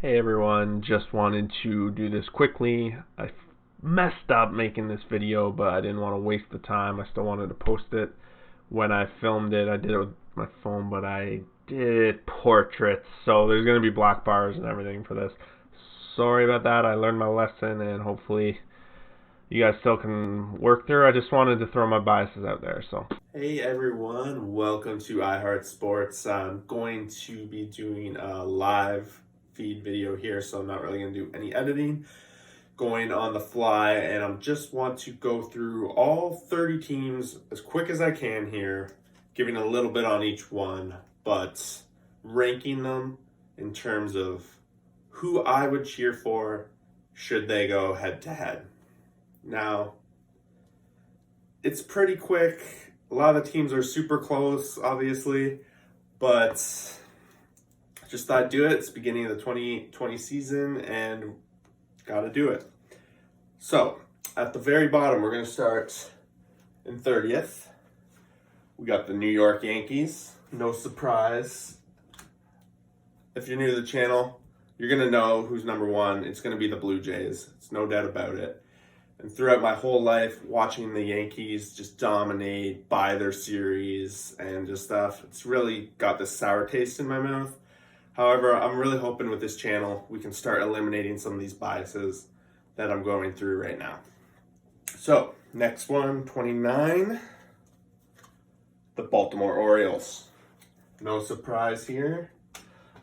Hey everyone, just wanted to do this quickly. I messed up making this video, but I didn't want to waste the time. I still wanted to post it. When I filmed it, I did it with my phone, but I did portraits, so there's going to be black bars and everything for this. Sorry about that. I learned my lesson, and hopefully you guys still can work through. I just wanted to throw my biases out there. So, hey everyone, welcome to iHeart Sports. I'm going to be doing a live feed video here, so I'm not really going to do any editing, going on the fly, and I just want to go through all 30 teams as quick as I can here, giving a little bit on each one, but ranking them in terms of who I would cheer for should they go head to head. Now, it's pretty quick. A lot of the teams are super close, obviously, but just thought I'd do it. It's the beginning of the 2020 season, and gotta do it. So, at the very bottom, we're going to start in 30th. We got the New York Yankees. No surprise. If you're new to the channel, you're going to know who's number one. It's going to be the Blue Jays. It's no doubt about it. And throughout my whole life, watching the Yankees just dominate, buy their series, and just stuff, it's really got this sour taste in my mouth. However, I'm really hoping with this channel, we can start eliminating some of these biases that I'm going through right now. So, next one, 29, the Baltimore Orioles. No surprise here.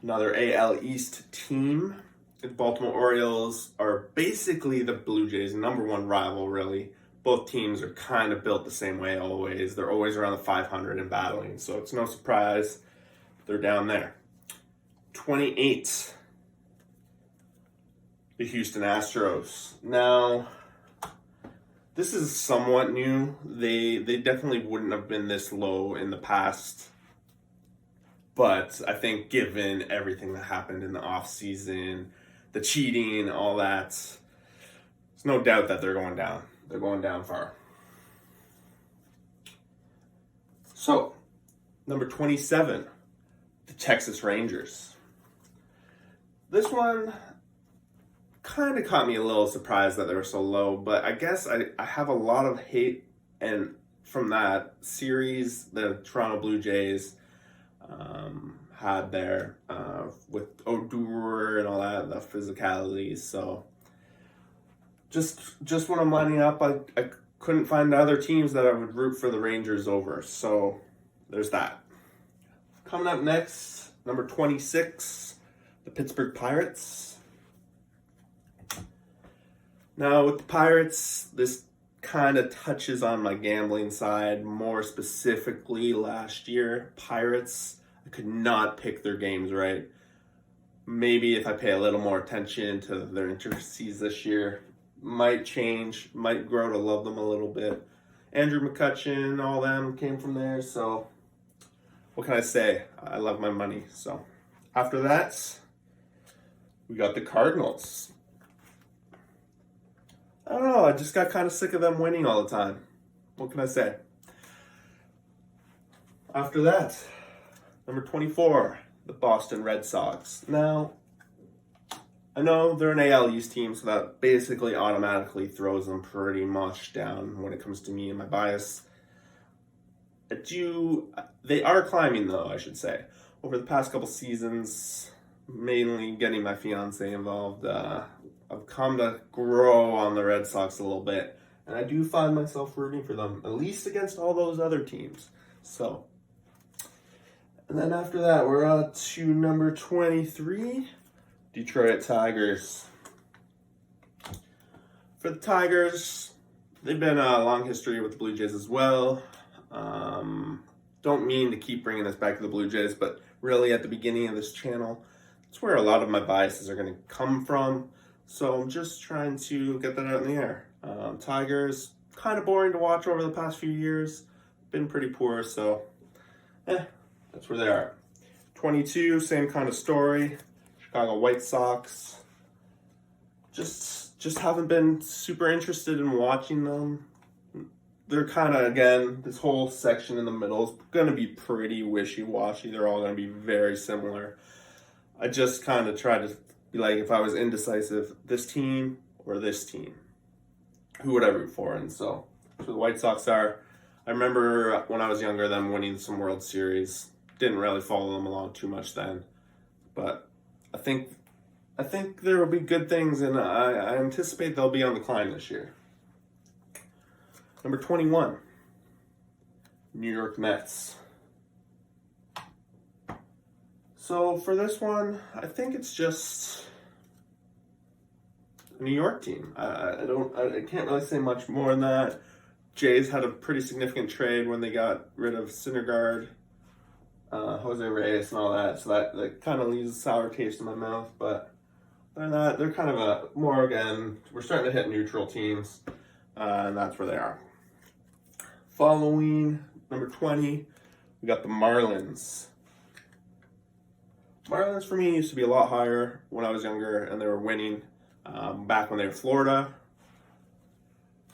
Another AL East team. The Baltimore Orioles are basically the Blue Jays' number one rival, really. Both teams are kind of built the same way always. They're always around the 500 and battling, so it's no surprise they're down there. 28, the Houston Astros. Now, this is somewhat new. They definitely wouldn't have been this low in the past, but I think given everything that happened in the offseason, the cheating, all that, there's no doubt that they're going down. They're going down far. So, number 27, the Texas Rangers. This one kind of caught me a little surprised that they were so low, but I guess I have a lot of hate and from that series the Toronto Blue Jays had there with Odor and all that, the physicality. So just when I'm lining up, I couldn't find other teams that I would root for the Rangers over. So there's that. Coming up next, number 26, the Pittsburgh Pirates. Now with the Pirates, this kind of touches on my gambling side, more specifically last year. Pirates, I could not pick their games right. Maybe if I pay a little more attention to their intricacies this year, might change, might grow to love them a little bit. Andrew McCutchen, all them came from there, so what can I say? I love my money. So after that, we got the Cardinals. I don't know, I just got kind of sick of them winning all the time. What can I say? After that, number 24, the Boston Red Sox. Now, I know they're an AL East team, so that basically automatically throws them pretty much down when it comes to me and my bias. They are climbing though, I should say. Over the past couple seasons, mainly getting my fiance involved, I've come to grow on the Red Sox a little bit, and I do find myself rooting for them, at least against all those other teams. So, and then after that, we're on to number 23, Detroit Tigers. For the Tigers, they've been a long history with the Blue Jays as well. Don't mean to keep bringing this back to the Blue Jays, but really at the beginning of this channel, that's where a lot of my biases are going to come from. So I'm just trying to get that out in the air. Tigers, kind of boring to watch over the past few years. Been pretty poor, so that's where they are. 22, same kind of story. Chicago White Sox. Just haven't been super interested in watching them. They're kind of, again, this whole section in the middle is going to be pretty wishy-washy. They're all going to be very similar. I just kind of try to be like, if I was indecisive, this team or this team, who would I root for? And so the White Sox are. I remember when I was younger, them winning some World Series. Didn't really follow them along too much then, but I think there will be good things, and I anticipate they'll be on the climb this year. Number 21, New York Mets. So for this one, I think it's just a New York team. I can't really say much more than that. Jays had a pretty significant trade when they got rid of Syndergaard, Jose Reyes, and all that. So that kind of leaves a sour taste in my mouth. But they're kind of a more, again, we're starting to hit neutral teams, and that's where they are. Following number 20, we got the Marlins. Marlins for me used to be a lot higher when I was younger, and they were winning back when they were Florida.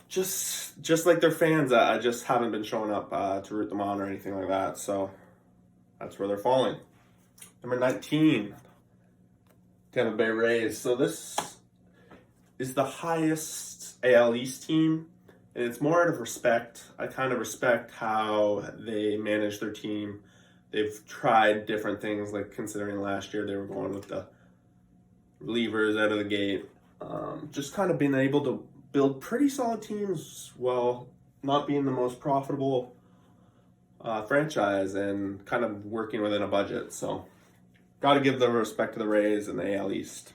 Just like their fans, I just haven't been showing up to root them on or anything like that. So that's where they're falling. Number 19, Tampa Bay Rays. So this is the highest AL East team, and it's more out of respect. I kind of respect how they manage their team. They've tried different things, like considering last year they were going with the relievers out of the gate. Just kind of being able to build pretty solid teams while not being the most profitable franchise and kind of working within a budget. So got to give the respect to the Rays and the AL East.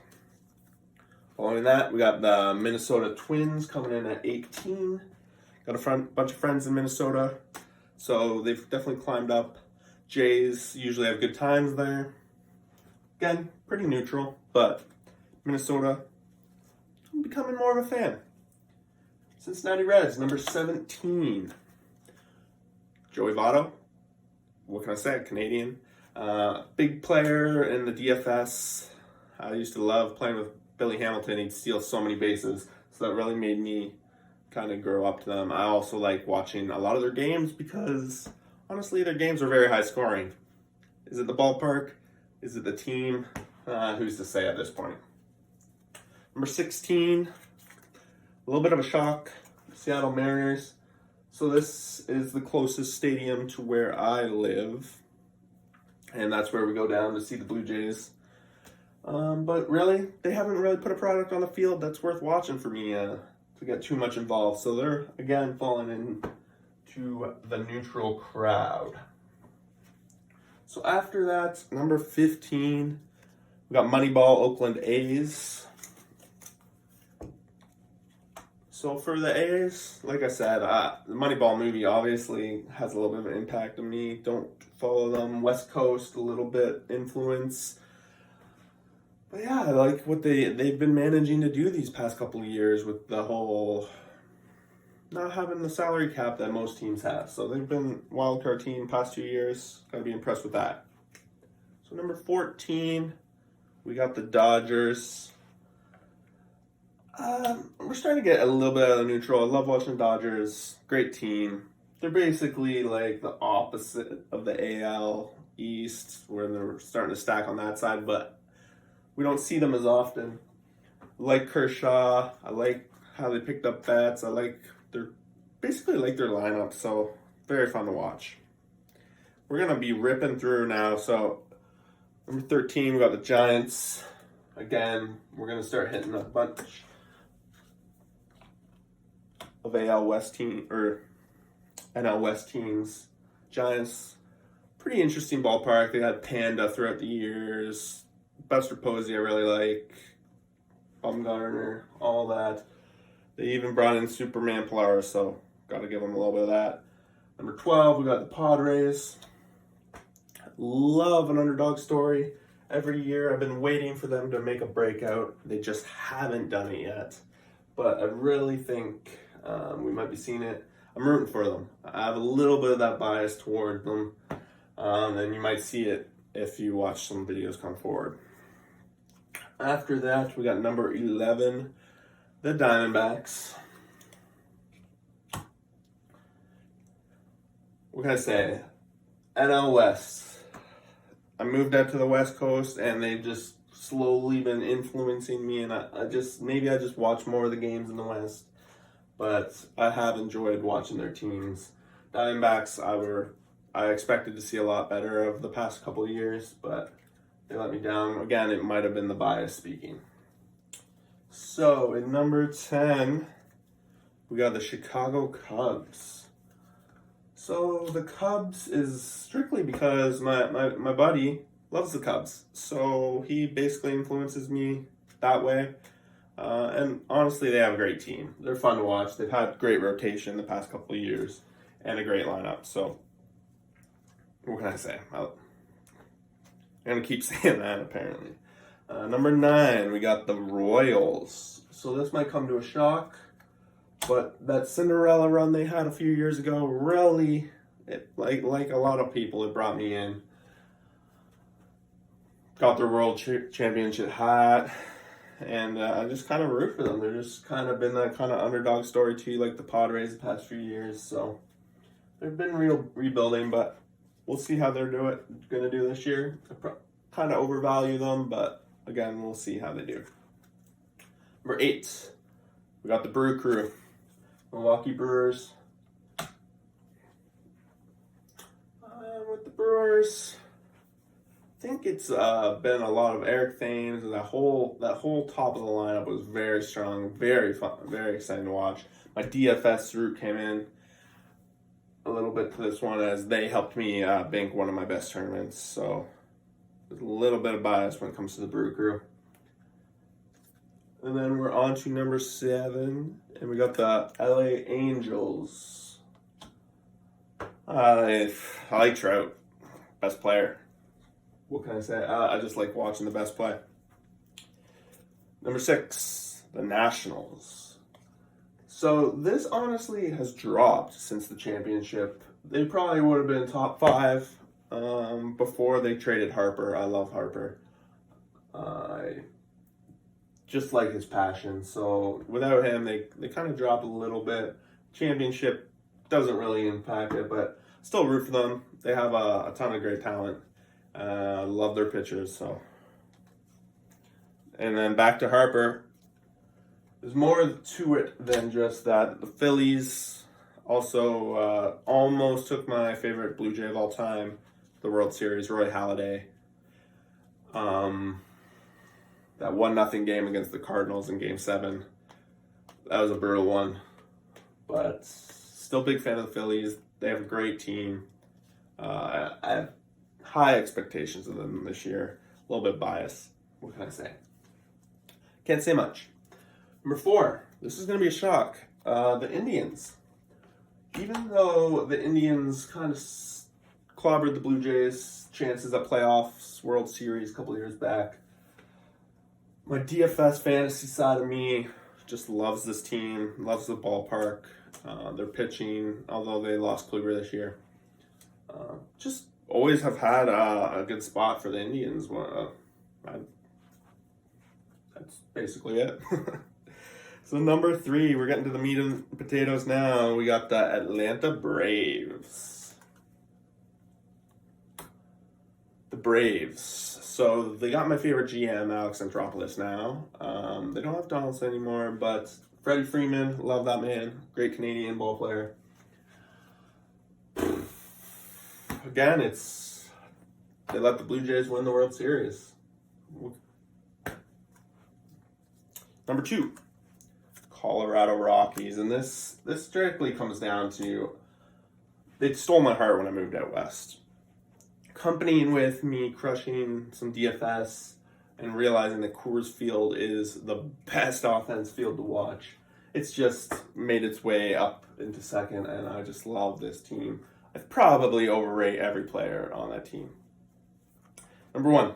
Following that, we got the Minnesota Twins coming in at 18. Got a bunch of friends in Minnesota, so they've definitely climbed up. Jays usually have good times there. Again, pretty neutral, but Minnesota, I'm becoming more of a fan. Cincinnati Reds, number 17. Joey Votto, what can I say? Canadian. Big player in the DFS. I used to love playing with Billy Hamilton. He'd steal so many bases, so that really made me kind of grow up to them. I also like watching a lot of their games because, honestly, their games are very high scoring. Is it the ballpark? Is it the team? Who's to say at this point? Number 16, a little bit of a shock, Seattle Mariners. So this is the closest stadium to where I live, and that's where we go down to see the Blue Jays. But really, they haven't really put a product on the field that's worth watching for me to get too much involved. So they're, again, falling into the neutral crowd. So after that, number 15, we got Moneyball, Oakland A's. So for the A's, like I said, the Moneyball movie obviously has a little bit of an impact on me. Don't follow them. West Coast, a little bit influence. But yeah, I like what they've been managing to do these past couple of years with the whole not having the salary cap that most teams have. So they've been wildcard team past 2 years. Gotta be impressed with that. So number 14, we got the Dodgers. We're starting to get a little bit out of the neutral. I love watching the Dodgers. Great team. They're basically like the opposite of the AL East, where they're starting to stack on that side, but we don't see them as often. I like Kershaw. I like how they picked up bats. I like their lineup, so very fun to watch. We're going to be ripping through now. So number 13, we got the Giants. Again, we're going to start hitting a bunch of AL West team or NL West teams. Giants, pretty interesting ballpark. They had Panda throughout the years. Buster Posey, I really like. Bumgarner, all that. They even brought in Superman Polaris, so got to give them a little bit of that. Number 12, we got the Padres. Love an underdog story. Every year I've been waiting for them to make a breakout. They just haven't done it yet. But I really think we might be seeing it. I'm rooting for them. I have a little bit of that bias toward them. And you might see it if you watch some videos come forward. After that, we got number 11, the Diamondbacks. What can I say? NL West. I moved out to the West Coast, and they just slowly been influencing me, and maybe I just watch more of the games in the West, but I have enjoyed watching their teams. Diamondbacks, I expected to see a lot better of the past couple of years, but they let me down. Again, it might have been the bias speaking. So in number 10, we got the Chicago Cubs. So the Cubs is strictly because my buddy loves the Cubs. So he basically influences me that way. And honestly, they have a great team. They're fun to watch. They've had great rotation the past couple of years and a great lineup. So what can I say? I'm going to keep saying that, apparently. Number 9, we got the Royals. So this might come to a shock, but that Cinderella run they had a few years ago, really, like a lot of people, it brought me in. Got their World Championship hat, and I just kind of root for them. They're just kind of been that kind of underdog story too, like the Padres the past few years. So they've been rebuilding, but we'll see how they're gonna do this year. I kind of overvalue them, but again, we'll see how they do. Number 8, we got the Brew Crew, Milwaukee Brewers. With the Brewers, I think it's been a lot of Eric Thames, and that whole top of the lineup was very strong, very fun, very exciting to watch. My DFS route came in a little bit to this one as they helped me bank one of my best tournaments. So there's a little bit of bias when it comes to the Brew Crew. And then we're on to number 7, and we got the LA Angels. I like Trout, best player. What can I say? I just like watching the best play. Number 6, the Nationals. So this honestly has dropped since the championship. They probably would have been top 5 before they traded Harper. I love Harper. I just like his passion. So without him, they kind of dropped a little bit. Championship doesn't really impact it, but still root for them. They have a ton of great talent. Love their pitchers. So, and then back to Harper. There's more to it than just that. The Phillies also almost took my favorite Blue Jay of all time, the World Series, Roy Halladay. That 1-0 game against the Cardinals in Game 7. That was a brutal one. But still big fan of the Phillies. They have a great team. I have high expectations of them this year. A little bit biased. What can I say? Can't say much. Number 4. This is going to be a shock. The Indians. Even though the Indians kind of clobbered the Blue Jays' chances at playoffs, World Series a couple years back, my DFS fantasy side of me just loves this team, loves the ballpark, their pitching, although they lost Kluber this year. Just always have had a good spot for the Indians. That's basically it. So number 3, we're getting to the meat and potatoes now. We got the Atlanta Braves. The Braves. So they got my favorite GM, Alex Anthopoulos, now. They don't have Donaldson anymore, but Freddie Freeman, love that man. Great Canadian ball player. Again, they let the Blue Jays win the World Series. Number 2, Colorado Rockies. And this strictly comes down to, they stole my heart when I moved out west. Accompanying with me crushing some DFS and realizing that Coors Field is the best offense field to watch. It's just made its way up into second, and I just love this team. I'd probably overrate every player on that team. Number 1,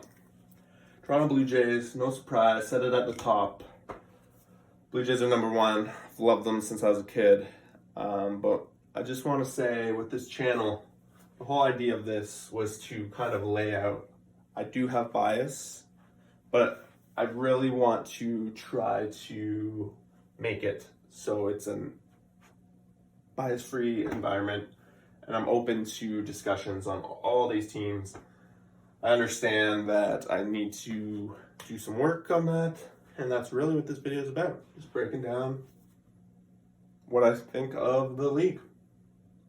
Toronto Blue Jays. No surprise, set it at the top. Blue Jays are number 1. I've loved them since I was a kid. But I just want to say with this channel, the whole idea of this was to kind of lay out. I do have bias, but I really want to try to make it so it's an bias-free environment, and I'm open to discussions on all these teams. I understand that I need to do some work on that, and that's really what this video is about. Just breaking down what I think of the league.